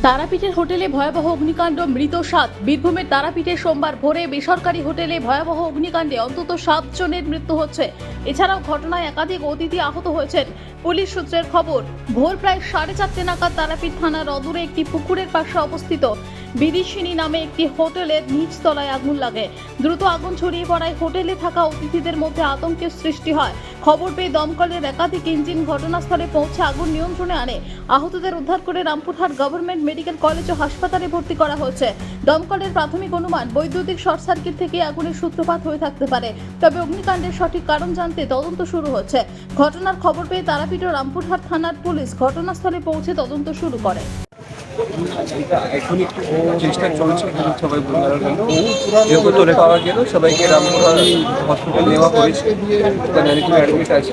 তারাপীঠের হোটেলে ভয়াবহ অগ্নিকাণ্ড, মৃত 7। বীরভূমের তারাপীঠে সোমবার ভোরে বেসরকারি হোটেলে ভয়াবহ অগ্নিকাণ্ডে অন্তত 7 জনের মৃত্যু হচ্ছে। এছাড়াও ঘটনায় একাধিক অতিথি আহত হয়েছেন। পুলিশ সূত্রের খবর, ভোর প্রায় 4:30 নাগাদ তারাপীঠ থানার অদূরে একটি পুকুরের পাশে অবস্থিত বিদিশিনী নামে একটি হোটেলের নিচতলায় আগুন লাগে। দ্রুত আগুন ছড়িয়ে পড়ায় হোটেলে থাকা অতিথিদের মধ্যে আতঙ্কের সৃষ্টি হয়। খবর পেয়ে দমকলের একাধিক ইঞ্জিন ঘটনাস্থলে পৌঁছে আগুন নিয়ন্ত্রণে আনে। আহতদের উদ্ধার করে রামপুরহাট গভর্নমেন্ট মেডিকেল কলেজ ও হাসপাতালে ভর্তি করা হয়েছে। দমকলের প্রাথমিক অনুমান, বৈদ্যুতিক শর্ট সার্কিট থেকে আগুনের সূত্রপাত হয়ে থাকতে পারে। তবে অগ্নিকাণ্ডের সঠিক কারণ জানতে তদন্ত শুরু হচ্ছে। ঘটনার খবর পেয়ে তারাপীঠ ও রামপুরহাট থানার পুলিশ ঘটনাস্থলে পৌঁছে তদন্ত শুরু করে। এখন একটু চেষ্টা চলছে, সবাই যেহেতু তোলে পাওয়া গেল, সবাইকে রামপুরহাট হসপিটাল নেওয়া হয়েছে, অ্যাডমিট আছে,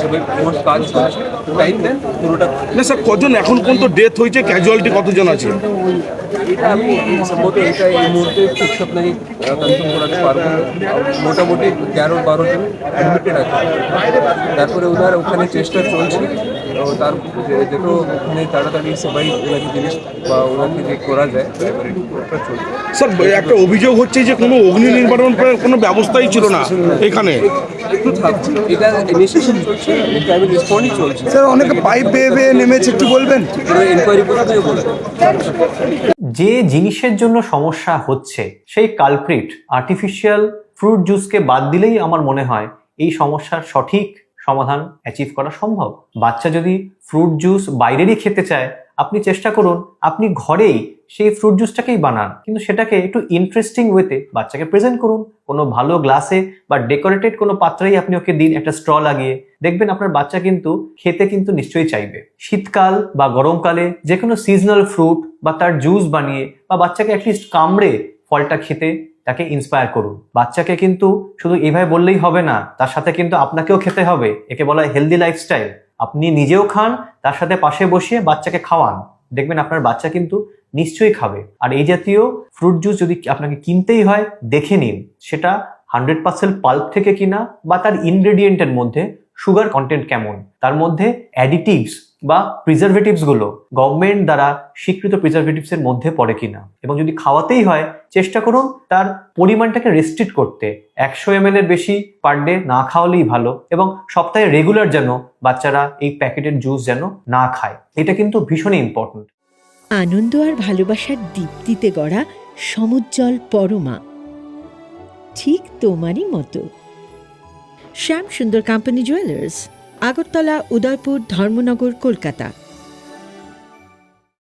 সবাই কাজ চলছে। টাইম দেন পুরোটা। না স্যার, কজন এখন পর্যন্ত ডেথ হয়েছে, ক্যাজুয়ালিটি কতজন আছে? এটা আমি সম্ভবত এটা এই মুহূর্তে ঠিক আপনাকে কনফার্ম করাতে পারবো না। মোটামুটি 11-12 জন অ্যাডমিটেড আছে। তারপরে ওখানে চেষ্টা চলছে, তার যেহেতু ওখানে তাড়াতাড়ি সবাই ওনাকে জিনিস বা ওনাকে যে করা যায় ওটা চলছে। স্যার, একটা অভিযোগ হচ্ছে যে কোনো অগ্নি নির্বাপনের কোনো ব্যবস্থাই ছিল না এখানে। একটু থাকছে, এটা ইনিশিয়েশন চলছে, প্রাইভেট রেসপন্সই চলছে। স্যার, অনেকে পাইপ বেয়ে বেয়ে নেমেছে, একটু বলবেন? ইনকোয়ারি করতে বলবেন। যে জিনিসের জন্য সমস্যা হচ্ছে সেই কালপ্রিট আর্টিফিশিয়াল ফ্রুট জুসকে বাদ দিলেই আমার মনে হয় এই সমস্যার সঠিক সমাধান অ্যাচিভ করা সম্ভব। বাচ্চা যদি ফ্রুট জুস বাইরেরই খেতে চায়, আপনি চেষ্টা করুন আপনি ঘরেই সেই ফ্রুট জুসটাকেই বানান, কিন্তু সেটাকে একটু ইন্টারেস্টিং ওয়েতে বাচ্চাকে প্রেজেন্ট করুন। কোনো ভালো গ্লাসে বা ডেকোরেটেড কোনো পাত্রেই আপনি ওকে দিন, একটা স্ট্র লাগিয়ে, দেখবেন আপনার বাচ্চা কিন্তু খেতে কিন্তু নিশ্চয়ই চাইবে। শীতকাল বা গরমকালে যে কোনো সিজনাল ফ্রুট বা তার জুস বানিয়ে বা বাচ্চাকে অ্যাটলিস্ট কামড়ে ফলটা খেতে তাকে ইন্সপায়ার করুন। বাচ্চাকে কিন্তু শুধু এইভাবে বললেই হবে না, তার সাথে কিন্তু আপনাকেও খেতে হবে। একে বলা হয় হেলদি লাইফস্টাইল। আপনি নিজেও খান, তার সাথে পাশে বসিয়ে বাচ্চাকে খাওয়ান, দেখবেন আপনার বাচ্চা কিন্তু নিশ্চয়ই খাবে। আর এই জাতীয় ফ্রুট জুস যদি আপনাকে কিনতেই হয়, দেখে নিন সেটা 100% পাল্প থেকে কিনা বা তার ইনগ্রেডিয়েন্টের মধ্যে সুগার কন্টেন্ট কেমন, তার মধ্যে অ্যাডিটিভস বা প্রিজারভেটিভস গুলো গভর্নমেন্ট দ্বারা স্বীকৃত প্রিজারভেটিভস এর মধ্যে পড়ে কিনা। এবং যদি খাওয়াতেই হয়, চেষ্টা করুন তার পরিমাণটাকে রেস্ট্রিক্ট করতে। 100 ml এর বেশি পার ডে না খাওয়ালেই ভালো, এবং সপ্তাহে রেগুলার যেন বাচ্চারা এই প্যাকেটের জুস যেন না খায়। এটা কিন্তু ভীষণই ইম্পর্টেন্ট। আনন্দ আর ভালোবাসার দীপ্তিতে গড়া সমুজ্জ্বল পরমা, ঠিক তোমারই মতো। শ্যাম সুন্দর কোম্পানি জুয়েলার্স, আগরতলা, উদয়পুর, ধর্মনগর, কলকাতা।